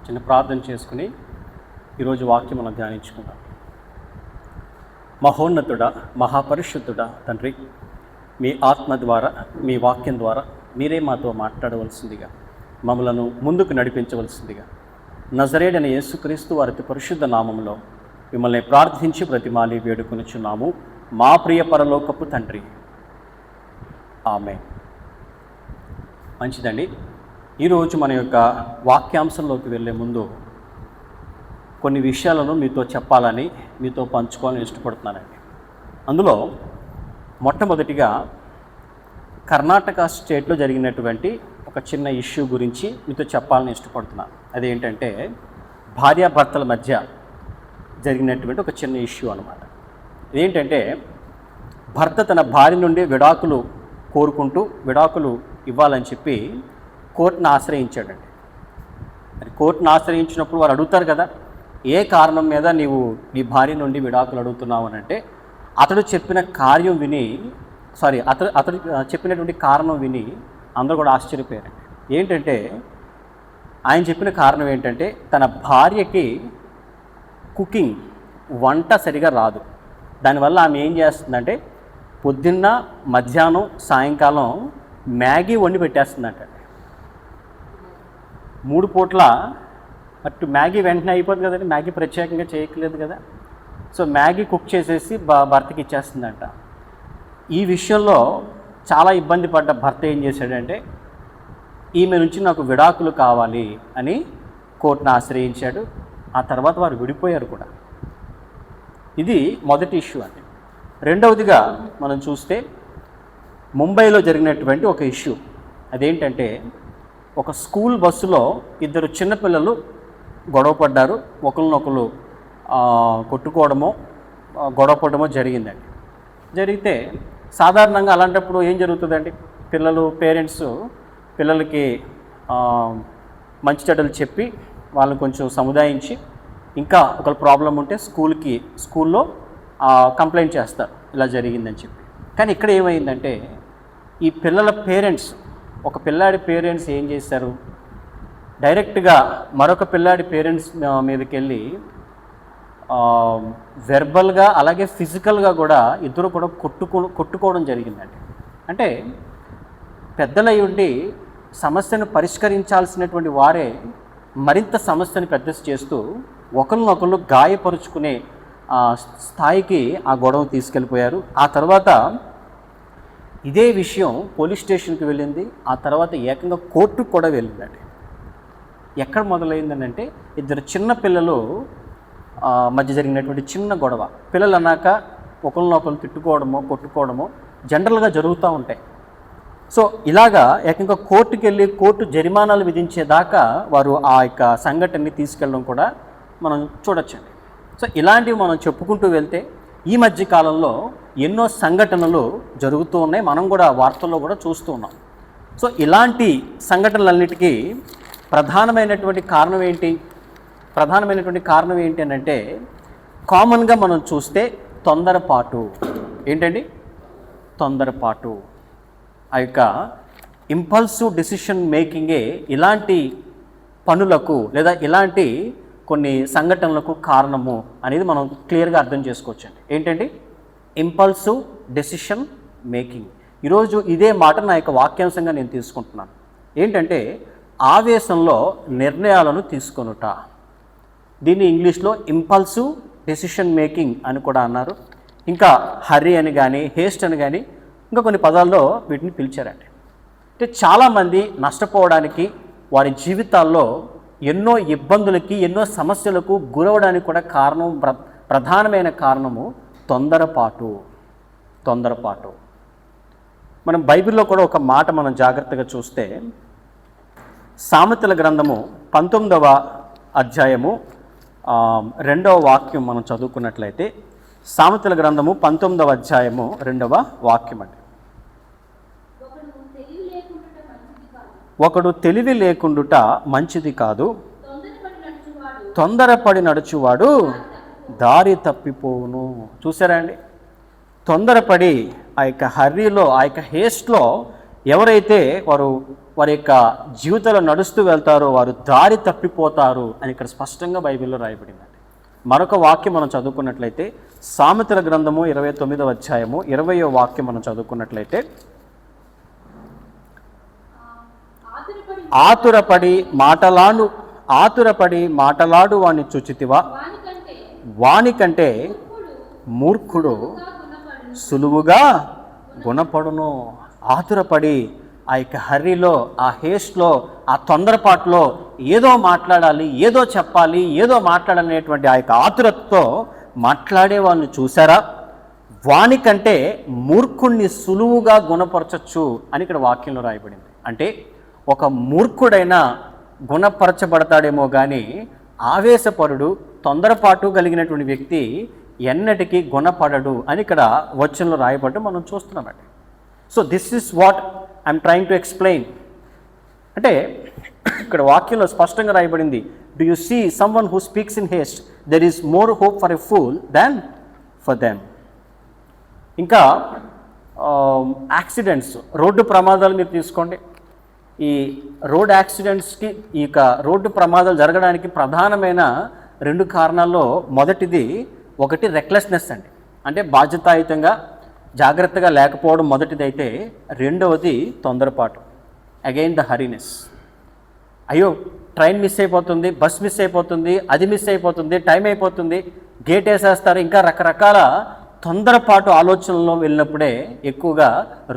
చిన్న ప్రార్థన చేసుకుని ఈరోజు వాక్యం మనం ధ్యానించుకుందాం. మహోన్నతుడా, మహాపరిశుద్ధుడా తండ్రి, మీ ఆత్మ ద్వారా, మీ వాక్యం ద్వారా మీరే మాతో మాట్లాడవలసిందిగా, మమ్మలను ముందుకు నడిపించవలసిందిగా నజరేయుడైన యేసుక్రీస్తు వారి అతి పరిశుద్ధ నామములో మిమ్మల్ని ప్రార్థించి బ్రతిమాలి వేడుకొనుచున్నాము, మా ప్రియ పరలోకపు తండ్రి. ఆమేన్. మంచిదండి. ఈరోజు మన యొక్క వాక్యాంశంలోకి వెళ్ళే ముందు కొన్ని విషయాలను మీతో చెప్పాలని, మీతో పంచుకోవాలని ఇష్టపడుతున్నానండి. అందులో మొట్టమొదటిగా కర్ణాటక స్టేట్లో జరిగినటువంటి ఒక చిన్న ఇష్యూ గురించి మీతో చెప్పాలని ఇష్టపడుతున్నాను. అదేంటంటే భార్యాభర్తల మధ్య జరిగినటువంటి ఒక చిన్న ఇష్యూ అన్నమాట. ఏంటంటే భర్త తన భార్య నుండి విడాకులు కోరుకుంటూ విడాకులు ఇవ్వాలని చెప్పి కోర్టును ఆశ్రయించాడండి. మరి కోర్టును ఆశ్రయించినప్పుడు వారు అడుగుతారు కదా, ఏ కారణం మీద నీవు నీ భార్య నుండి విడాకులు అడుగుతున్నావు అని అంటే, అతడు చెప్పిన కార్యం విని అతడు చెప్పినటువంటి కారణం విని అందరూ కూడా ఆశ్చర్యపోయారండి. ఏంటంటే ఆయన చెప్పిన కారణం ఏంటంటే, తన భార్యకి కుకింగ్, వంట సరిగా రాదు. దానివల్ల ఆమె ఏం చేస్తుందంటే పొద్దున్న, మధ్యాహ్నం, సాయంకాలం మ్యాగీ వండి పెట్టేస్తుందంట. 3 పూట్ల అటు మ్యాగీ వెంటనే అయిపోతుంది కదండి, మ్యాగీ ప్రత్యేకంగా చేయట్లేదు కదా. సో మ్యాగీ కుక్ చేసేసి భర్తకి ఇచ్చేస్తుందంట. ఈ విషయంలో చాలా ఇబ్బంది పడ్డ భర్త ఏం చేశాడంటే, ఈమె నుంచి నాకు విడాకులు కావాలి అని కోర్టును ఆశ్రయించాడు. ఆ తర్వాత వారు విడిపోయారు కూడా. ఇది మొదటి ఇష్యూ అండి. రెండవదిగా మనం చూస్తే ముంబైలో జరిగినటువంటి ఒక ఇష్యూ. అదేంటంటే, ఒక స్కూల్ బస్సులో 2 చిన్నపిల్లలు గొడవపడ్డారు. ఒకరినొకరు కొట్టుకోవడమో గొడవపడమో జరిగిందండి. జరిగితే సాధారణంగా అలాంటప్పుడు ఏం జరుగుతుందండి, పేరెంట్స్ పిల్లలకి మంచి చెడ్డలు చెప్పి వాళ్ళని కొంచెం సముదాయించి, ఇంకా ఒక ప్రాబ్లం ఉంటే స్కూల్లో కంప్లైంట్ చేస్తారు, ఇలా జరిగిందని చెప్పి. కానీ ఇక్కడ ఏమైందంటే, ఈ పిల్లల పేరెంట్స్, ఒక పిల్లాడి పేరెంట్స్ ఏం చేశారు, డైరెక్ట్గా మరొక పిల్లాడి పేరెంట్స్ మీదకి వెళ్ళి వెర్బల్గా అలాగే ఫిజికల్గా కూడా ఇద్దరు కూడా కొట్టుకోవడం జరిగిందండి. అంటే పెద్దలై ఉండి సమస్యను పరిష్కరించాల్సినటువంటి వారే మరింత సమస్యను పెద్ద చేస్తూ ఒకరినొకరు గాయపరుచుకునే స్థాయికి ఆ గొడవ తీసుకెళ్ళిపోయారు. ఆ తర్వాత ఇదే విషయం పోలీస్ స్టేషన్కి వెళ్ళింది. ఆ తర్వాత ఏకంగా కోర్టుకు కూడా వెళ్ళిందండి. ఎక్కడ మొదలైందని అంటే, 2 చిన్న పిల్లలు మధ్య జరిగినటువంటి చిన్న గొడవ. పిల్లలు అన్నాక ఒకరినొకరు తిట్టుకోవడమో కొట్టుకోవడమో జనరల్గా జరుగుతూ ఉంటాయి. సో ఇలాగా ఏకంగా కోర్టుకు వెళ్ళి కోర్టు జరిమానాలు విధించేదాకా వారు ఆ యొక్క సంఘటనని తీసుకెళ్ళడం కూడా మనం చూడొచ్చండి. సో ఇలాంటివి మనం చెప్పుకుంటూ వెళ్తే ఈ మధ్య కాలంలో ఎన్నో సంఘటనలు జరుగుతూ ఉన్నాయి. మనం కూడా వార్తల్లో కూడా చూస్తూ ఉన్నాం. సో ఇలాంటి సంఘటనలన్నిటికీ ప్రధానమైనటువంటి కారణం ఏంటి అని అంటే, కామన్గా మనం చూస్తే తొందరపాటు. ఏంటండి? తొందరపాటు. ఆ యొక్క ఇంపల్సివ్ డెసిషన్ మేకింగే ఇలాంటి పనులకు లేదా ఇలాంటి కొన్ని సంఘటనలకు కారణము అనేది మనం క్లియర్గా అర్థం చేసుకోవచ్చండి. ఏంటండి? Impulsive decision making. ఈరోజు ఇదే మాట నా యొక్క వాక్యాంశంగా నేను తీసుకుంటున్నాను. ఏంటంటే, ఆవేశంలో నిర్ణయాలను తీసుకొనుట. దీన్ని ఇంగ్లీష్లో ఇంపల్సివ్ డెసిషన్ మేకింగ్ అని కూడా అన్నారు. ఇంకా హర్రీ అని కానీ, హేస్ట్ అని కానీ, ఇంకా కొన్ని పదాల్లో వీటిని పిలిచారండి. అంటే చాలామంది నష్టపోవడానికి, వారి జీవితాల్లో ఎన్నో ఇబ్బందులకి, ఎన్నో సమస్యలకు గురవడానికి కూడా ప్రధానమైన కారణము తొందరపాటు. మనం బైబిల్లో కూడా ఒక మాట మనం జాగ్రత్తగా చూస్తే, సామెతల గ్రంథము 19వ అధ్యాయము 2వ వాక్యం మనం చదువుకున్నట్లయితే, సామెతల గ్రంథము 19వ అధ్యాయము 2వ వాక్యం అండి. ఒకడు తెలివి లేకుండుట మంచిది కాదు, తొందరపడి నడుచువాడు దారి తప్పిపోవును. చూసారా అండి? తొందరపడి ఆ యొక్క హర్రీలో, ఆ యొక్క హేస్ట్లో ఎవరైతే వారు వారి యొక్క జీవితంలో నడుస్తూ వెళ్తారో వారు దారి తప్పిపోతారు అని ఇక్కడ స్పష్టంగా బైబిల్లో రాయబడిందండి. మరొక వాక్యం మనం చదువుకున్నట్లయితే సామెతల గ్రంథము 29వ అధ్యాయము 20వ వాక్యం మనం చదువుకున్నట్లయితే, ఆతురపడి మాటలాడు వాణ్ణి చూచితివా, వానికంటే మూర్ఖుడు సులువుగా గుణపడును. ఆతురపడి ఆ యొక్క హర్రీలో, ఆ హేస్ట్లో, ఆ తొందరపాటులో ఏదో మాట్లాడాలి, ఏదో చెప్పాలి, ఏదో మాట్లాడాలనేటువంటి ఆ యొక్క ఆతురతతో మాట్లాడే వాళ్ళని చూసారా, వానికంటే మూర్ఖుణ్ణి సులువుగా గుణపరచచ్చు అని ఇక్కడ వాక్యంలో రాయబడింది. అంటే ఒక మూర్ఖుడైనా గుణపరచబడతాడేమో కానీ ఆవేశపరుడు, తొందరపాటు కలిగినటువంటి వ్యక్తి ఎన్నటికీ గుణపడడు అని ఇక్కడ వచనంలో రాయబడ్డం మనం చూస్తున్నామండి. So this is what I'm trying to explain. అంటే ఇక్కడ వాక్యంలో స్పష్టంగా రాయబడింది, do you see someone who speaks in haste, there is more hope for a fool than for them. ఇంకా యాక్సిడెంట్స్, రోడ్డు ప్రమాదాలు మీరు తీసుకోండి. ఈ రోడ్ యాక్సిడెంట్స్కి, ఈ యొక్క రోడ్డు ప్రమాదాలు జరగడానికి ప్రధానమైన 2 కారణాల్లో మొదటిది, ఒకటి రెక్లెస్నెస్ అండి, అంటే బాధ్యతాయుతంగా జాగ్రత్తగా లేకపోవడం మొదటిదైతే, రెండవది తొందరపాటు, అగైన్ ద హరీనెస్. అయ్యో ట్రైన్ మిస్ అయిపోతుంది, బస్ మిస్ అయిపోతుంది, అది మిస్ అయిపోతుంది, టైం అయిపోతుంది, గేట్ వేసేస్తారు, ఇంకా రకరకాల తొందరపాటు ఆలోచనల్లో వెళ్ళినప్పుడే ఎక్కువగా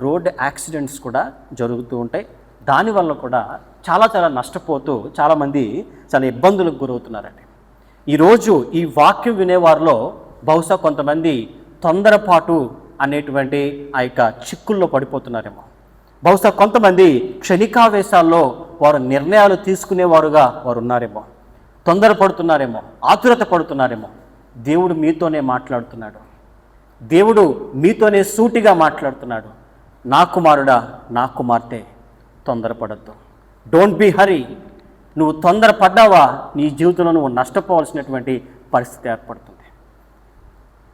రోడ్ యాక్సిడెంట్స్ కూడా జరుగుతూ ఉంటాయి. దానివల్ల కూడా చాలా నష్టపోతూ చాలామంది చాలా ఇబ్బందులకు గురవుతున్నారండి. ఈరోజు ఈ వాక్యం వినేవారిలో బహుశా కొంతమంది తొందరపాటు అనేటువంటి ఆ యొక్క చిక్కుల్లో పడిపోతున్నారేమో. బహుశా కొంతమంది క్షణికావేశాల్లో వారు నిర్ణయాలు తీసుకునేవారుగా వారు ఉన్నారేమో, తొందరపడుతున్నారేమో, ఆతురత పడుతున్నారేమో. దేవుడు మీతోనే మాట్లాడుతున్నాడు. దేవుడు మీతోనే సూటిగా మాట్లాడుతున్నాడు. నా కుమారుడా, నా కుమార్తె, తొందరపడద్దు. డోంట్ బీ హరీ. నువ్వు తొందరపడ్డావా, నీ జీవితంలో నువ్వు నష్టపోవాల్సినటువంటి పరిస్థితి ఏర్పడుతుంది.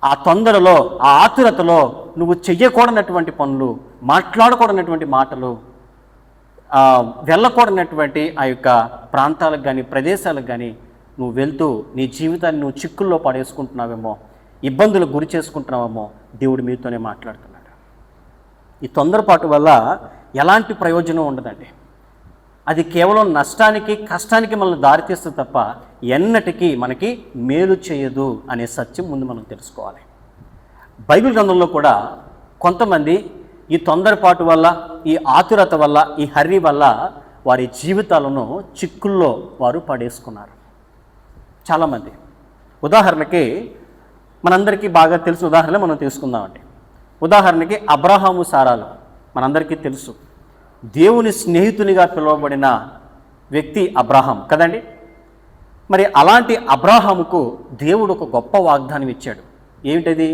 ఆ తొందరలో, ఆ ఆతురతలో నువ్వు చెయ్యకూడనటువంటి పనులు, మాట్లాడకూడనటువంటి మాటలు, వెళ్ళకూడనటువంటి ఆ యొక్క ప్రాంతాలకు కానీ ప్రదేశాలకు కానీ నువ్వు వెళ్తూ నీ జీవితాన్ని నువ్వు చిక్కుల్లో పడేసుకుంటున్నావేమో, ఇబ్బందులకు గురి చేసుకుంటున్నావేమో. దేవుడు మీతోనే మాట్లాడుతున్నాడు. ఈ తొందరపాటు వల్ల ఎలాంటి ప్రయోజనం ఉండదండి. అది కేవలం నష్టానికి, కష్టానికి మనల్ని దారితీస్తుంది తప్ప ఎన్నటికీ మనకి మేలు చేయదు అనే సత్యం ముందు మనం తెలుసుకోవాలి. బైబిల్ గ్రంథంలో కూడా కొంతమంది ఈ తొందరపాటు వల్ల, ఈ ఆతురత వల్ల, ఈ హర్రీ వల్ల వారి జీవితాలను చిక్కుల్లో వారు పడేసుకున్నారు చాలామంది. ఉదాహరణకి మనందరికీ బాగా తెలిసిన ఉదాహరణ మనం తీసుకుందామండి. ఉదాహరణకి అబ్రహాము సారాలు మనందరికీ తెలుసు. దేవుని స్నేహితునిగా పిలువబడిన వ్యక్తి అబ్రహాం కదండి. మరి అలాంటి అబ్రహాముకు దేవుడు ఒక గొప్ప వాగ్దానం ఇచ్చాడు. ఏమిటది?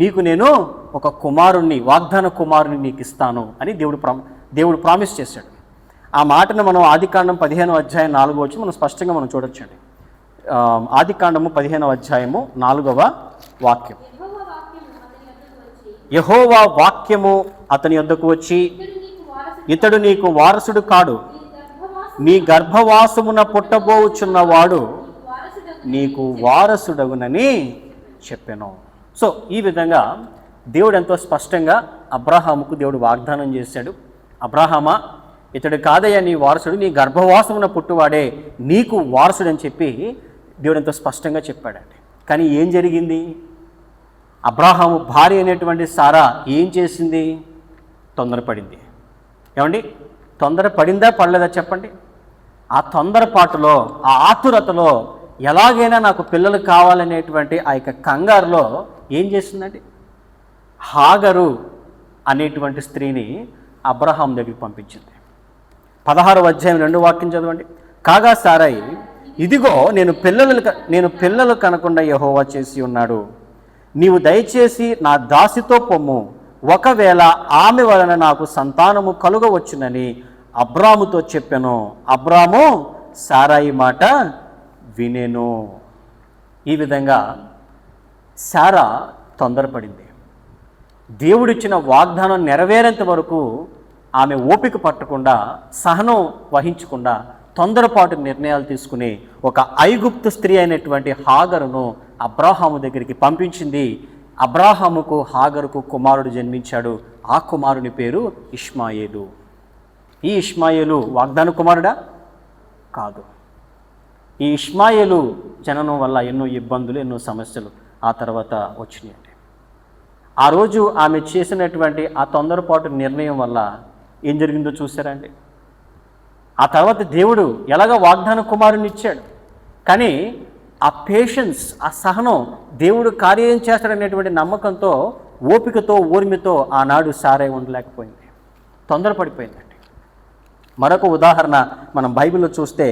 నీకు నేను ఒక కుమారుణ్ణి, వాగ్దాన కుమారుని నీకు ఇస్తాను అని దేవుడు ప్రామిస్ చేశాడు. ఆ మాటను మనం ఆదికాండం 15వ అధ్యాయం 4వ వచనం మనం స్పష్టంగా మనం చూడొచ్చండి. ఆదికాండము 15వ అధ్యాయము 4వ వాక్యం. యెహోవా వాక్యము అతని యొద్దకు వచ్చి, ఇతడు నీకు వారసుడు కాడు, నీ గర్భవాసమున పుట్టబోచున్నవాడు నీకు వారసుడగునని చెప్పాను. సో ఈ విధంగా దేవుడు ఎంతో స్పష్టంగా అబ్రహాముకు దేవుడు వాగ్దానం చేశాడు. అబ్రహామా, ఇతడు కాదయ్యా నీ వారసుడు, నీ గర్భవాసమున పుట్టువాడే నీకు వారసుడు అని చెప్పి దేవుడు ఎంతో స్పష్టంగా చెప్పాడండి. కానీ ఏం జరిగింది? అబ్రహాము భార్య అయినటువంటి సారా ఏం చేసింది? తొందరపడింది. ఏమండి, తొందరపడిందా పడలేదా చెప్పండి? ఆ తొందరపాటులో, ఆ ఆతురతలో ఎలాగైనా నాకు పిల్లలు కావాలనేటువంటి ఆ యొక్క కంగారులో ఏం చేసిందండి? హాగరు అనేటువంటి స్త్రీని అబ్రహాం దగ్గరికి పంపించింది. 16వ అధ్యాయం 2వ వాక్యం చదవండి. కాగా సారాయి, ఇదిగో నేను పిల్లలు కనకుండా యెహోవా చేసి ఉన్నాడు. నీవు దయచేసి నా దాసితో పొమ్ము, ఒకవేళ ఆమె వలన నాకు సంతానము కలుగవచ్చునని అబ్రాముతో చెప్పాను. అబ్రాము సారాయి మాట వినెను. ఈ విధంగా సారా తొందరపడింది. దేవుడిచ్చిన వాగ్దానం నెరవేరేంత వరకు ఆమె ఓపిక పట్టకుండా, సహనం వహించకుండా, తొందరపాటు నిర్ణయాలు తీసుకుని ఒక ఐగుప్తు స్త్రీ అయినటువంటి హాగరును అబ్రాహాము దగ్గరికి పంపించింది. అబ్రాహాముకు హాగరుకు కుమారుడు జన్మించాడు. ఆ కుమారుని పేరు ఇష్మాయేలు. ఈ ఇష్మాయేలు వాగ్దాన కుమారుడా? కాదు. ఈ ఇష్మాయేలు జననం వల్ల ఎన్నో ఇబ్బందులు, ఎన్నో సమస్యలు ఆ తర్వాత వచ్చినాయండి. ఆ రోజు ఆమె చేసినటువంటి ఆ తొందరపాటు నిర్ణయం వల్ల ఏం జరిగిందో చూసారండి. ఆ తర్వాత దేవుడు ఎలాగ వాగ్దాన కుమారుని ఇచ్చాడు, కానీ ఆ పేషెన్స్, ఆ సహనం, దేవుడు కార్యం చేస్తాడనేటువంటి నమ్మకంతో, ఓపికతో, ఓర్మితో ఆనాడు సారై ఉండలేకపోయింది, తొందరపడిపోయిందండి. మరొక ఉదాహరణ మనం బైబిల్లో చూస్తే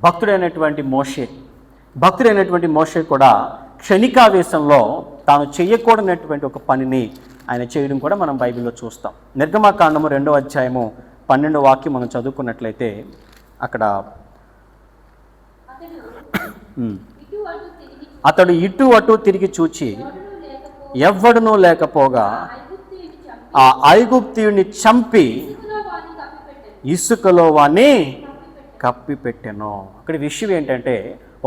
భక్తుడైనటువంటి మోషే కూడా క్షణికావేశంలో తాను చేయకూడనటువంటి ఒక పనిని ఆయన చేయడం కూడా మనం బైబిల్లో చూస్తాం. నిర్గమకాండము 2వ అధ్యాయము 12వ వాక్యం మనం చదువుకున్నట్లయితే అక్కడ అతడు ఇటు అటు తిరిగి చూచి ఎవ్వడునూ లేకపోగా ఆ ఐగుప్తీయుని చంపి ఇసుకలో వాణ్ణి కప్పిపెట్టెను. అక్కడ విషయం ఏంటంటే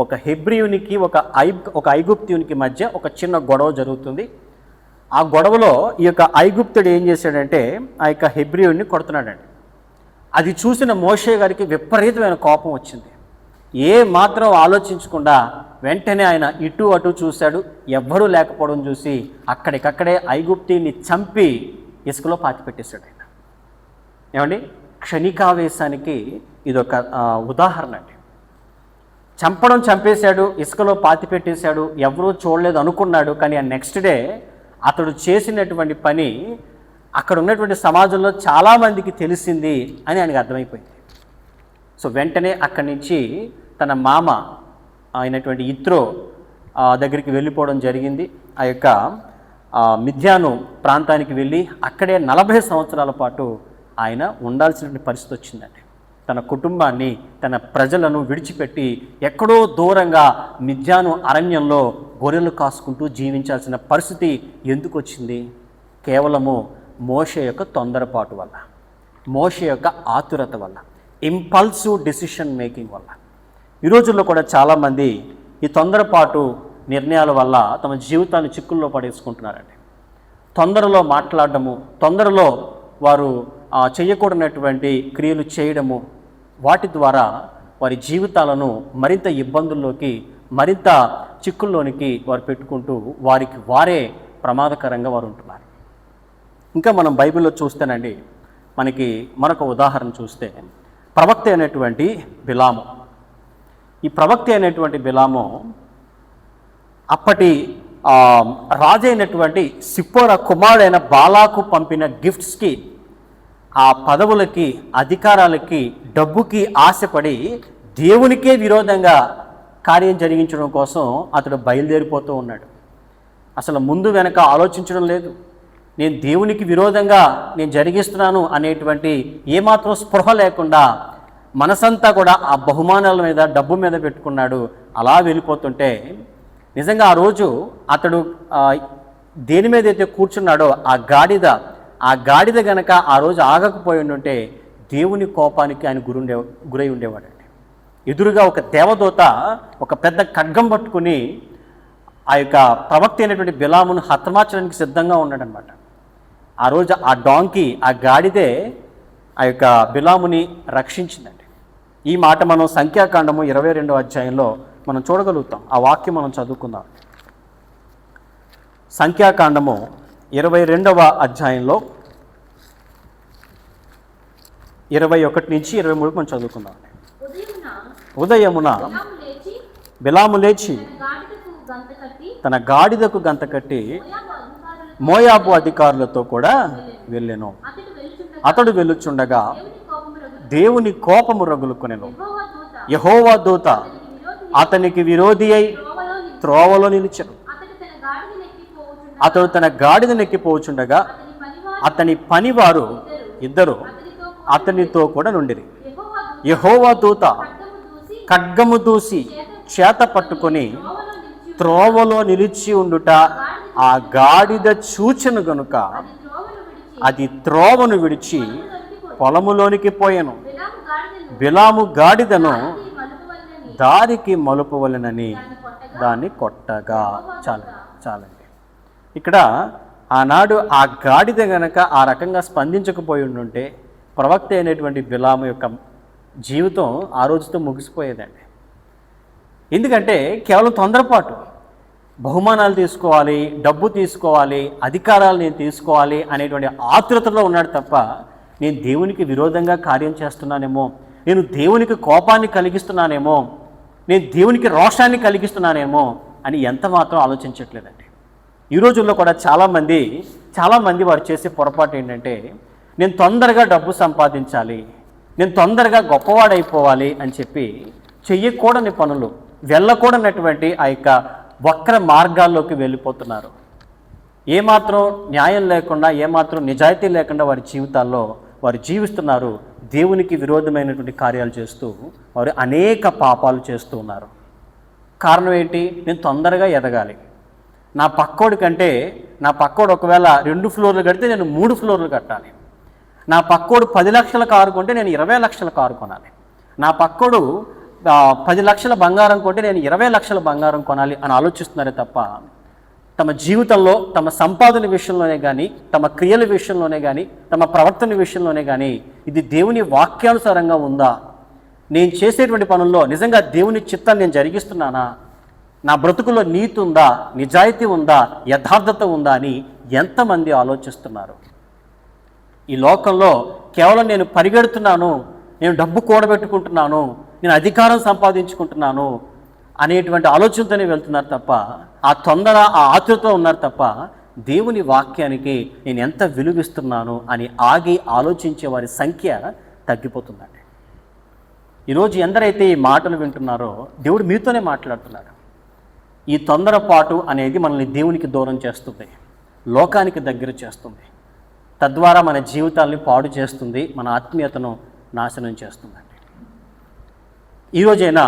ఒక హెబ్రీయునికి ఒక ఐగుప్తీయునికి మధ్య ఒక చిన్న గొడవ జరుగుతుంది. ఆ గొడవలో ఈ యొక్క ఐగుప్తుడు ఏం చేశాడంటే ఆ యొక్క హెబ్రీయుని కొడుతున్నాడండి. అది చూసిన మోషే గారికి విపరీతమైన కోపం వచ్చింది. ఏ మాత్రం ఆలోచించకుండా వెంటనే ఆయన ఇటు అటు చూశాడు. ఎవ్వరూ లేకపోవడం చూసి అక్కడికక్కడే ఐగుప్తీయుని చంపి ఇసుకలో పాతిపెట్టేశాడు ఆయన. ఏమండి, క్షణికావేశానికి ఇదొక ఉదాహరణ అండి. చంపేశాడు, ఇసుకలో పాతిపెట్టేశాడు, ఎవరూ చూడలేదు అనుకున్నాడు. కానీ ఆ నెక్స్ట్ డే అతడు చేసినటువంటి పని అక్కడ ఉన్నటువంటి సమాజంలో చాలామందికి తెలిసింది అని ఆయనకు అర్థమైపోయింది. సో వెంటనే అక్కడి నుంచి తన మామ అయినటువంటి ఇత్రో దగ్గరికి వెళ్ళిపోవడం జరిగింది. ఆ యొక్క మిద్యాను ప్రాంతానికి వెళ్ళి అక్కడే 40 సంవత్సరాల పాటు ఆయన ఉండాల్సినటువంటి పరిస్థితి వచ్చిందండి. తన కుటుంబాన్ని, తన ప్రజలను విడిచిపెట్టి ఎక్కడో దూరంగా మిద్యాను అరణ్యంలో గొర్రెలు కాసుకుంటూ జీవించాల్సిన పరిస్థితి ఎందుకు వచ్చింది? కేవలము మోషే యొక్క తొందరపాటు వల్ల, మోషే యొక్క ఆతురత వల్ల, ఇంపల్సివ్ డెసిషన్ మేకింగ్ వల్ల. ఈ రోజుల్లో కూడా చాలామంది ఈ తొందరపాటు నిర్ణయాల వల్ల తమ జీవితాన్ని చిక్కుల్లో పడేసుకుంటున్నారండి. తొందరలో మాట్లాడడము, తొందరలో వారు చేయకూడనటువంటి క్రియలు చేయడము, వాటి ద్వారా వారి జీవితాలను మరింత ఇబ్బందుల్లోకి, మరింత చిక్కుల్లోనికి వారు పెట్టుకుంటూ వారికి వారే ప్రమాదకరంగా వారు ఉంటున్నారు. ఇంకా మనం బైబిల్లో చూస్తేనండి, మనకి మరొక ఉదాహరణ చూస్తే ప్రవక్త అయినటువంటి బిలాము. ఈ ప్రవక్త అయినటువంటి బిలాము అప్పటి రాజు అయినటువంటి సిప్పోరా కుమారుడైన బాలాకు పంపిన గిఫ్ట్స్కి, ఆ పదవులకి, అధికారాలకి, డబ్బుకి ఆశపడి దేవునికే విరోధంగా కార్యం జరిగించడం కోసం అతడు బయలుదేరిపోతూ ఉన్నాడు. అసలు ముందు వెనక ఆలోచించడం లేదు. నేను దేవునికి విరోధంగా నేను జరిగిస్తున్నాను అనేటువంటి ఏమాత్రం స్పృహ లేకుండా మనసంతా కూడా ఆ బహుమానాల మీద, డబ్బు మీద పెట్టుకున్నాడు. అలా వెళ్ళిపోతుంటే నిజంగా ఆ రోజు అతడు దేని మీద అయితే కూర్చున్నాడో ఆ గాడిద గనక ఆ రోజు ఆగకపోయి ఉంటే దేవుని కోపానికి ఆయన గురై ఉండేవాడండి. ఎదురుగా ఒక దేవదూత ఒక పెద్ద ఖడ్గం పట్టుకుని ఆ యొక్క ప్రవక్త అయినటువంటి బిలామును హతమార్చడానికి సిద్ధంగా ఉన్నాడనమాట. ఆ రోజు ఆ డాంకీ, ఆ గాడిదే ఆ యొక్క బిలాముని రక్షించిందండి. ఈ మాట మనం సంఖ్యాకాండము 22వ అధ్యాయంలో మనం చూడగలుగుతాం. ఆ వాక్యం మనం చదువుకుందాం. సంఖ్యాకాండము 22వ అధ్యాయంలో 21 నుంచి 23 మనం చదువుకుందాం. ఉదయమున బిలాము లేచి తన గాడిదకు గంత కట్టి మోయాబు అధికారులతో కూడా వెళ్ళెను. అతడు వెళ్ళుచుండగా దేవుని కోపము రగులుకొనెను. యెహోవా దూత అతనికి విరోధి అయి త్రోవలో నిలిచెను. అతడు తన గాడిదనెక్కిపోచుండగా అతని పనివారు ఇద్దరు అతనితో కూడా నుండిరి. యెహోవా దూత ఖడ్గము దూసి చేత పట్టుకొని త్రోవలో నిలిచి ఉండుట ఆ గాడిద చూచెను గనుక అది త్రోవను విడిచి పొలములోనికి పోయెను. బిలాము గాడిదను బిలాము గాడిదను దారికి మలుపవలెనని దారికి మలుపవలెనని దాన్ని కొట్టగా. చాలండి. ఇక్కడ ఆనాడు ఆ గాడిద గనక ఆ రకంగా స్పందించకపోయి ఉండుంటే ప్రవక్త అయినటువంటి బిలాము యొక్క జీవితం ఆ రోజుతో ముగిసిపోయేదండి. ఎందుకంటే కేవలం తొందరపాటు, బహుమానాలు తీసుకోవాలి, డబ్బు తీసుకోవాలి, అధికారాలు నేను తీసుకోవాలి అనేటువంటి ఆతృతలో ఉన్నాడు తప్ప నేను దేవునికి విరోధంగా కార్యం చేస్తున్నానేమో, నేను దేవునికి కోపాన్ని కలిగిస్తున్నానేమో, నేను దేవునికి రోషాన్ని కలిగిస్తున్నానేమో అని ఎంత మాత్రం ఆలోచించట్లేదండి. ఈ రోజుల్లో కూడా చాలామంది వారు చేసే పొరపాటు ఏంటంటే, నేను తొందరగా డబ్బు సంపాదించాలి, నేను తొందరగా గొప్పవాడైపోవాలి అని చెప్పి చెయ్యకూడని పనులు, వెళ్ళకూడనటువంటి ఆ యొక్క వక్ర మార్గాల్లోకి వెళ్ళిపోతున్నారు. ఏమాత్రం న్యాయం లేకుండా, ఏమాత్రం నిజాయితీ లేకుండా వారి జీవితాల్లో వారు జీవిస్తున్నారు. దేవునికి విరోధమైనటువంటి కార్యాలు చేస్తూ వారు అనేక పాపాలు చేస్తూ ఉన్నారు. కారణం ఏంటి? నేను తొందరగా ఎదగాలి, నా పక్కోడి కంటే నా పక్కోడు ఒకవేళ 2 ఫ్లోర్లు కడితే నేను 3 ఫ్లోర్లు కట్టాలి, నా పక్కోడు 10 లక్షల కారు కొంటే నేను 20 లక్షల కారు కొనాలి, నా పక్కోడు 10 లక్షల బంగారం కొంటే నేను 20 లక్షల బంగారం కొనాలి అని ఆలోచిస్తున్నారే తప్ప తమ జీవితంలో తమ సంపాదన విషయంలోనే కానీ, తమ క్రియల విషయంలోనే కానీ, తమ ప్రవర్తన విషయంలోనే కానీ ఇది దేవుని వాక్యానుసారంగా ఉందా, నేను చేసేటువంటి పనుల్లో నిజంగా దేవుని చిత్తాన్ని నేను జరిగిస్తున్నానా, నా బ్రతుకులో నీతి ఉందా, నిజాయితీ ఉందా, యథార్థత ఉందా అని ఎంతమంది ఆలోచిస్తున్నారు. ఈ లోకంలో కేవలం నేను పరిగెడుతున్నాను, నేను డబ్బు కూడబెట్టుకుంటున్నాను, నేను అధికారం సంపాదించుకుంటున్నాను అనేటువంటి ఆలోచనతోనే వెళ్తున్నారు తప్ప, ఆ తొందర, ఆ ఆతృతతో ఉన్నారు తప్ప దేవుని వాక్యానికి నేను ఎంత విలువిస్తున్నాను అని ఆగి ఆలోచించే వారి సంఖ్య తగ్గిపోతుందండి. ఈరోజు ఎందరైతే ఈ మాటలు వింటున్నారో దేవుడు మీతోనే మాట్లాడుతున్నాడు. ఈ తొందరపాటు అనేది మనల్ని దేవునికి దూరం చేస్తుంది, లోకానికి దగ్గర చేస్తుంది, తద్వారా మన జీవితాల్ని పాడు చేస్తుంది, మన ఆత్మీయతను నాశనం చేస్తుందండి. ఈరోజైనా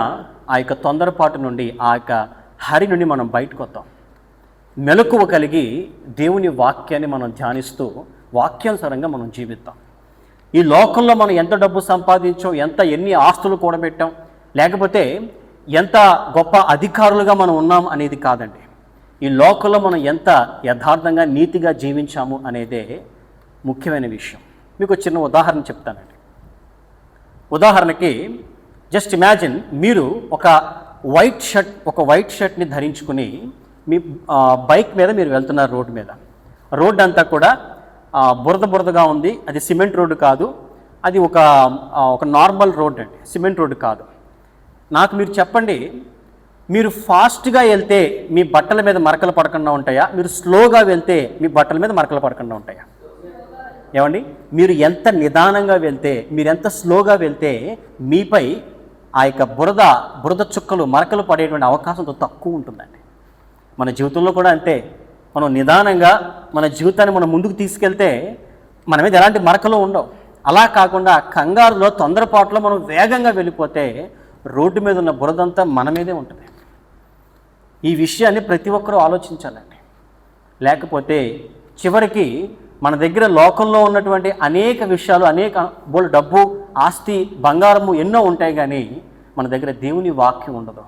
ఆ యొక్క తొందరపాటు నుండి, ఆ యొక్క హరి నుండి మనం బయటకు వద్దాం. మెలకువ కలిగి దేవుని వాక్యాన్ని మనం ధ్యానిస్తూ వాక్యానుసారంగా మనం జీవిద్దాం. ఈ లోకంలో మనం ఎంత డబ్బు సంపాదించాం, ఎన్ని ఆస్తులు కూడబెట్టాం, లేకపోతే ఎంత గొప్ప అధికారులుగా మనం ఉన్నాం అనేది కాదండి. ఈ లోకంలో మనం ఎంత యథార్థంగా నీతిగా జీవించాము అనేదే ముఖ్యమైన విషయం. మీకు చిన్న ఉదాహరణ చెప్తానండి. ఉదాహరణకి జస్ట్ ఇమాజిన్, మీరు ఒక వైట్ షర్ట్ని ధరించుకుని మీ బైక్ మీద మీరు వెళ్తున్నారు. రోడ్డు అంతా కూడా బురదగా ఉంది. అది సిమెంట్ రోడ్డు కాదు, అది ఒక నార్మల్ రోడ్ అండి, సిమెంట్ రోడ్డు కాదు. నాకు మీరు చెప్పండి, మీరు ఫాస్ట్గా వెళ్తే మీ బట్టల మీద మరకలు పడకుండా ఉంటాయా, మీరు స్లోగా వెళ్తే మీ బట్టల మీద మరకలు పడకుండా ఉంటాయా? ఏమండి, మీరు ఎంత నిదానంగా వెళ్తే, మీరు ఎంత స్లోగా వెళ్తే మీపై ఆ యొక్క బురద చుక్కలు, మరకలు పడేటువంటి అవకాశం తక్కువ ఉంటుందండి. మన జీవితంలో కూడా అంతే. మనం నిదానంగా మన జీవితాన్ని మనం ముందుకు తీసుకెళ్తే మన మీద ఎలాంటి మరకలు ఉండవు. అలా కాకుండా కంగారులో, తొందరపాటులో మనం వేగంగా వెళ్ళిపోతే రోడ్డు మీద ఉన్న బురదంతా మన మీదే ఉంటుంది. ఈ విషయాన్ని ప్రతి ఒక్కరూ ఆలోచించాలండి. లేకపోతే చివరికి మన దగ్గర లోకంలో ఉన్నటువంటి అనేక విషయాలు, డబ్బు, ఆస్తి, బంగారము ఎన్నో ఉంటాయి, కానీ మన దగ్గర దేవుని వాక్యం ఉండదు,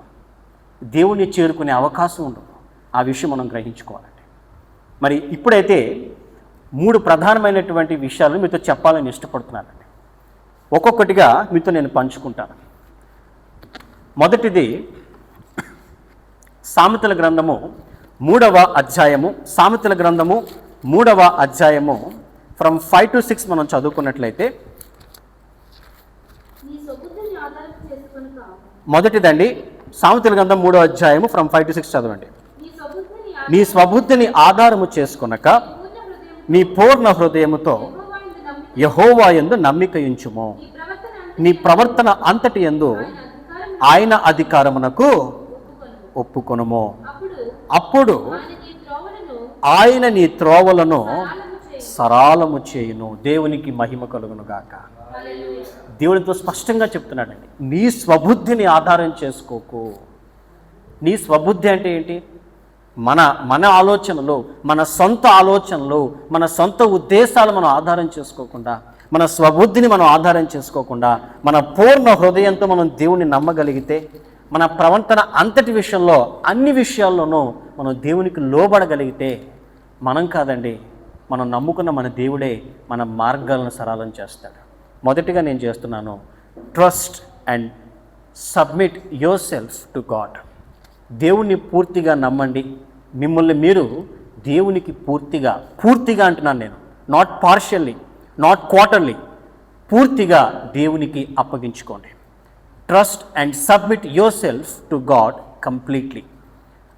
దేవుని చేరుకునే అవకాశం ఉండదు. ఆ విషయం మనం గ్రహించుకోవాలండి. మరి ఇప్పుడైతే 3 ప్రధానమైనటువంటి విషయాలు మీతో చెప్పాలని ఇష్టపడుతున్నానండి. ఒక్కొక్కటిగా మీతో నేను పంచుకుంటాను. మొదటిది సామెతల గ్రంథము 3వ అధ్యాయము. సామెతల గ్రంథము 3వ అధ్యాయము ఫ్రమ్ 5 to 6 మనం చదువుకున్నట్లయితే, మొదటిదండి సామెతల గ్రంథం 3వ అధ్యాయము ఫ్రమ్ 5 to 6 చదవండి. నీ స్వబుద్ధిని ఆధారము చేసుకొనక నీ పూర్ణ హృదయముతో యెహోవా యందు నమ్మిక ఉంచుము. నీ ప్రవర్తన అంతటి యందు ఆయన అధికారమునకు ఒప్పుకొనుము. అప్పుడు ఆయన నీ త్రోవలను సరళము చేయును. దేవునికి మహిమ కలుగును గాక. దేవునితో స్పష్టంగా చెప్తున్నాడండి, నీ స్వబుద్ధిని ఆధారం చేసుకోకు. నీ స్వబుద్ధి అంటే ఏంటి? మన ఆలోచనలు, మన సొంత ఆలోచనలు, మన సొంత ఉద్దేశాలు మనం ఆధారం చేసుకోకుండా మన స్వబుద్ధిని మనం ఆధారం చేసుకోకుండా మన పూర్ణ హృదయంతో మనం దేవుణ్ణి నమ్మగలిగితే, మన ప్రవర్తన అంతటి విషయంలో అన్ని విషయాల్లోనూ మనం దేవునికి లోబడగలిగితే, మనం కాదండి, మనం నమ్ముకున్న మన దేవుడే మన మార్గాలను సరళం చేస్తాడు. మొదటిగా నేను చేస్తున్నాను, trust and submit yourself to God. దేవుణ్ణి పూర్తిగా నమ్మండి. మిమ్మల్ని మీరు దేవునికి పూర్తిగా అంటున్నాను నేను, నాట్ పార్షియల్లీ, నాట్ క్వార్టర్లీ, పూర్తిగా దేవునికి అప్పగించుకోండి. Trust and submit yourself to God completely.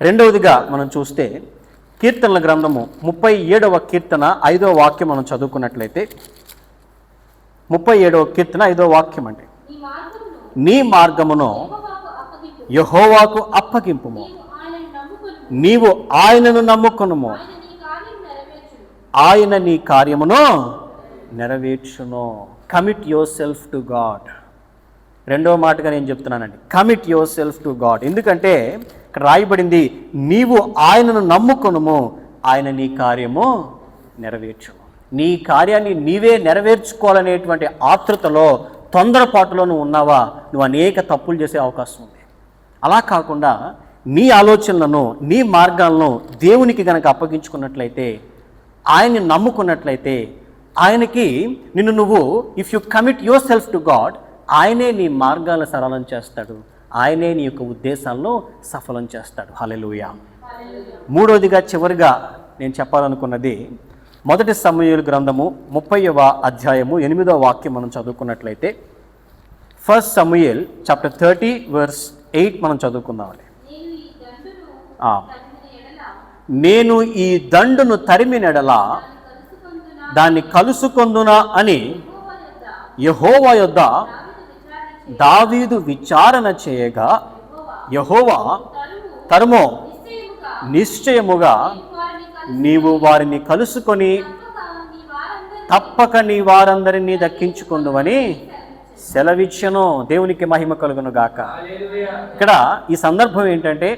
రెండవదిగా మనం చూస్తే కీర్తనల గ్రంథము 37వ కీర్తన 5వ వాక్యం మనం చదువుకున్నట్లయితే, 37వ కీర్తన 5వ వాక్యం అండి, నీ మార్గమును నీ మార్గమును యెహోవాకు అప్పగింపు. యెహోవాకు అప్పగింపుము, నీవు ఆయనను నమ్ముకొనుము. నీవు ఆయనను నమ్ముకొనుము, ఆయన నీ కార్యం నెరవేర్చును. ఆయన నీ కార్యమును నెరవేర్చును. Commit yourself to God. రెండవ మాటగా నేను చెప్తున్నానండి, commit yourself to God. ఎందుకంటే ఇక్కడ రాయబడింది, నీవు ఆయనను నమ్ముకొనుము, ఆయన నీ కార్యము నెరవేర్చును. నీ కార్యాన్ని నీవే నెరవేర్చుకోవాలనేటువంటి ఆతృతలో, తొందరపాటులో నువ్వు ఉన్నావా, నువ్వు అనేక తప్పులు చేసే అవకాశం ఉంది. అలా కాకుండా నీ ఆలోచనలను, నీ మార్గాలను దేవునికి గనక అప్పగించుకున్నట్లయితే, ఆయన్ని నమ్ముకున్నట్లయితే, ఆయనకి నువ్వు if you commit yourself to God, ఆయనే నీ మార్గాలను సరళం చేస్తాడు, ఆయనే నీ యొక్క ఉద్దేశాలను సఫలం చేస్తాడు. హల్లెలూయా. మూడవదిగా చివరిగా నేను చెప్పాలనుకున్నది, మొదటి సమూయేలు గ్రంథము 30వ అధ్యాయము 8వ వాక్యం మనం చదువుకున్నట్లయితే, 1 సమూయేల్ చాప్టర్ 30 verse 8 మనం చదువుకుందామండి. నేను ఈ దండును తరిమినెడలా దాన్ని కలుసుకొందునా అని యెహోవా యొద్ద దావీదు విచారణ చేయగా, యెహోవా తరుమో, నిశ్చయముగా నీవు వారిని కలుసుకొని తప్పక నీ వారందరినీ దక్కించుకుందువని సెలవిచ్చెను. దేవునికి మహిమ కలుగును గాక. ఇక్కడ ఈ సందర్భం ఏంటంటే,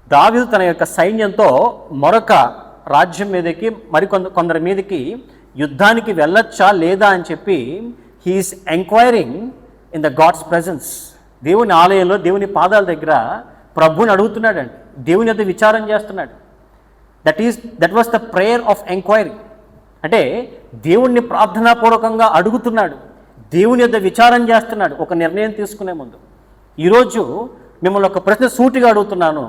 దావీదు తన యొక్క సైన్యంతో మరొక రాజ్యం మీదకి, కొందరి మీదకి యుద్ధానికి వెళ్ళొచ్చా లేదా అని చెప్పి he is enquiring in the God's presence. దేవుని ఆలయంలో, దేవుని పాదాల దగ్గర ప్రభుని అడుగుతున్నాడండి, దేవుని యొక్క విచారం చేస్తున్నాడు. That was the prayer of enquiry. అంటే దేవుణ్ణి ప్రార్థనాపూర్వకంగా అడుగుతున్నాడు, దేవుని యొక్క విచారం చేస్తున్నాడు ఒక నిర్ణయం తీసుకునే ముందు. ఈరోజు మిమ్మల్ని ఒక ప్రశ్న సూటిగా అడుగుతున్నాను,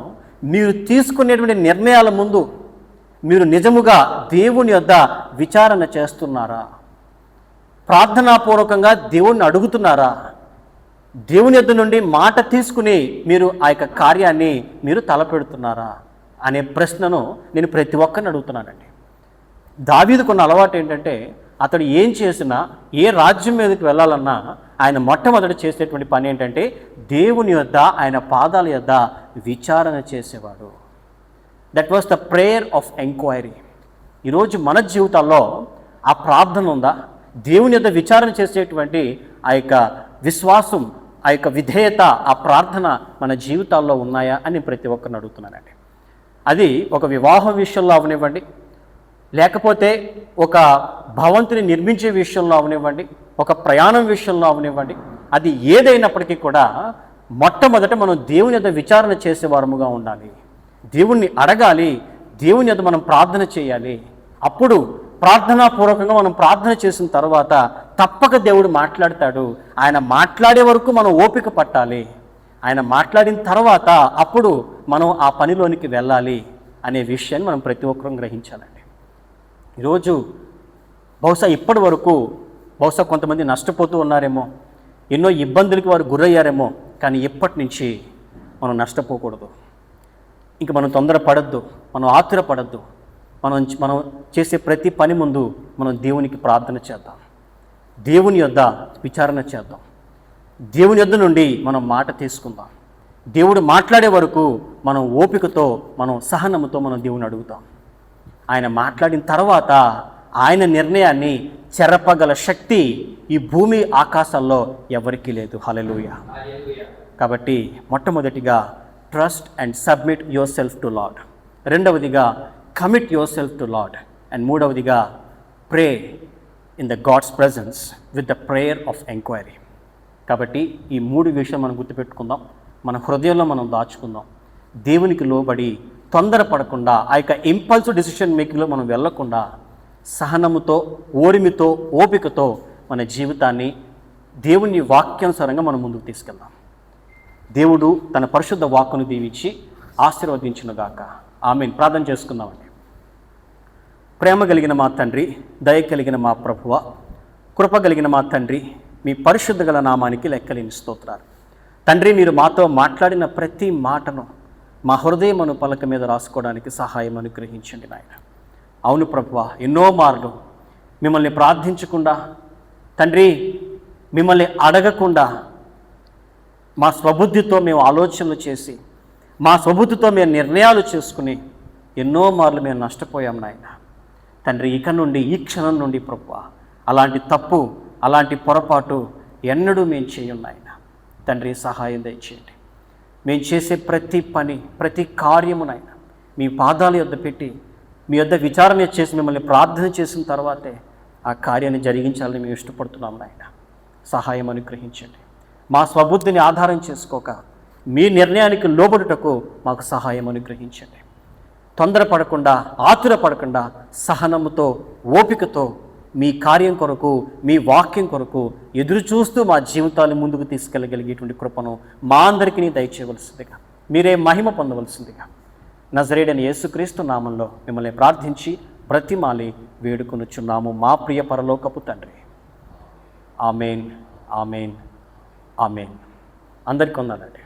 మీరు తీసుకునేటువంటి నిర్ణయాల ముందు మీరు నిజముగా దేవుని యొద్ద విచారణ చేస్తున్నారా? ప్రార్థనాపూర్వకంగా దేవుణ్ణి అడుగుతున్నారా? దేవుని యొద్ద నుండి మాట తీసుకుని మీరు ఆ యొక్క కార్యాన్ని మీరు తలపెడుతున్నారా అనే ప్రశ్నను నేను ప్రతి ఒక్కరిని అడుగుతున్నానండి. దావీదుకున్న అలవాటు ఏంటంటే, అతడు ఏం చేసినా, ఏ రాజ్యం మీదకి వెళ్ళాలన్నా ఆయన మొట్టమొదటి చేసేటువంటి పని ఏంటంటే, దేవుని యొద్ద, ఆయన పాదాల యొద్ద విచారణ చేసేవాడు. That was the prayer of enquiry. ఈరోజు మన జీవితాల్లో ఆ ప్రార్థన ఉందా? దేవుని యొద్ద విచారణ చేసేటువంటి ఆ యొక్క విశ్వాసం, ఆ యొక్క విధేయత, ఆ ప్రార్థన మన జీవితాల్లో ఉన్నాయా అని ప్రతి ఒక్కరిని అడుగుతున్నానండి. అది ఒక వివాహం విషయంలో అవనివ్వండి, లేకపోతే ఒక భవంతిని నిర్మించే విషయంలో అవనివ్వండి, ఒక ప్రయాణం విషయంలో అవనివ్వండి, అది ఏదైనప్పటికీ కూడా మొట్టమొదట మనం దేవుని యొద్ద విచారణ చేసేవారముగా ఉండాలి. దేవుణ్ణి అడగాలి, దేవుని యొద్ద మనం ప్రార్థన చేయాలి. అప్పుడు ప్రార్థనాపూర్వకంగా మనం ప్రార్థన చేసిన తర్వాత తప్పక దేవుడు మాట్లాడతాడు. ఆయన మాట్లాడే వరకు మనం ఓపిక పట్టాలి. ఆయన మాట్లాడిన తర్వాత అప్పుడు మనం ఆ పనిలోనికి వెళ్ళాలి అనే విషయాన్ని మనం ప్రతి ఒక్కరూ గ్రహించాలండి. ఈరోజు బహుశా ఇప్పటి వరకు కొంతమంది నష్టపోతూ ఉన్నారేమో, ఎన్నో ఇబ్బందులకి వారు గురయ్యారేమో, కానీ ఇప్పటి నుంచి మనం నష్టపోకూడదు. ఇంక మనం తొందరపడద్దు, మనం ఆతురపడద్దు. మనం చేసే ప్రతి పని ముందు మనం దేవునికి ప్రార్థన చేద్దాం, దేవుని యొద్ద విచారణ చేద్దాం, దేవుని యొద్ద నుండి మనం మాట తీసుకుందాం. దేవుడు మాట్లాడే వరకు మనం ఓపికతో, మనం సహనముతో మనం దేవుని అడుగుతాం. ఆయన మాట్లాడిన తర్వాత ఆయన నిర్ణయాన్ని చెరపగల శక్తి ఈ భూమి ఆకాశాల్లో ఎవరికీ లేదు. హల్లెలూయా. కాబట్టి మొట్టమొదటిగా trust and submit yourself to Lord. రెండవదిగా commit yourself to Lord. And మూడవదిగా pray in the God's presence with the prayer of enquiry. కాబట్టి ఈ 3 విషయాలు మనం గుర్తుపెట్టుకుందాం, మన హృదయంలో మనం దాచుకుందాం. దేవునికి లోబడి తొందరపడకుండా, ఆ యొక్క ఇంపల్సివ్ డెసిషన్ మేకింగ్లో మనం వెళ్ళకుండా, సహనముతో, ఓరిమితో, ఓపికతో మన జీవితాన్ని దేవుని వాక్యానుసారంగా మనం ముందుకు తీసుకెళ్దాం. దేవుడు తన పరిశుద్ధ వాక్కును దీవించి ఆశీర్వదించునుగాక. ఆమేన్. ప్రార్థన చేసుకుందామండి. ప్రేమ కలిగిన మా తండ్రి, దయ కలిగిన మా ప్రభువ, కృప కలిగిన మా తండ్రి, మీ పరిశుద్ధ గల నామానికి లెక్కలేని స్తోత్రాలు. తండ్రి, మీరు మాతో మాట్లాడిన ప్రతి మాటను మా హృదయమును పలక మీద రాసుకోవడానికి సహాయం అనుగ్రహించండి నాయన. అవును ప్రభువా, ఎన్నో మార్లు మిమ్మల్ని ప్రార్థించకుండా, తండ్రి మిమ్మల్ని అడగకుండా, మా స్వబుద్ధితో మేము ఆలోచనలు చేసి, మా స్వబుద్ధితో మేము నిర్ణయాలు చేసుకుని ఎన్నో మార్లు మేము నష్టపోయాం నాయన. తండ్రి, ఇక నుండి, ఈ క్షణం నుండి ప్రభువా, అలాంటి తప్పు, అలాంటి పొరపాటు ఎన్నడూ మేము చేయం నాయన. తండ్రి, సహాయం దయచేయండి. మేము చేసే ప్రతి పని, ప్రతి కార్యమునైనా మీ పాదాల యొద్ద పెట్టి, మీ యొద్ద విచారణ చేసి, మిమ్మల్ని ప్రార్థన చేసిన తర్వాతే ఆ కార్యాన్ని జరిగించాలని మేము ఇష్టపడుతున్నాం నాయన. సహాయం అనుగ్రహించండి. మా స్వబుద్ధిని ఆధారం చేసుకోక మీ నిర్ణయానికి లోబడుటకు మాకు సహాయం అనుగ్రహించండి. తొందరపడకుండా, ఆతురపడకుండా, సహనముతో, ఓపికతో మీ కార్యం కొరకు, మీ వాక్యం కొరకు ఎదురు చూస్తూ మా జీవితాన్ని ముందుకు తీసుకెళ్ళగలిగేటువంటి కృపను మా అందరికీ దయచేయవలసిందిగా, మీరే మహిమ పొందవలసిందిగా నజరేయుడైన యేసుక్రీస్తు నామంలో మిమ్మల్ని ప్రార్థించి బ్రతిమాలి వేడుకొనుచున్నాము మా ప్రియ పరలోకపు తండ్రి. ఆమేన్, ఆమేన్, ఆమేన్. అందరికీ వందనాలండి.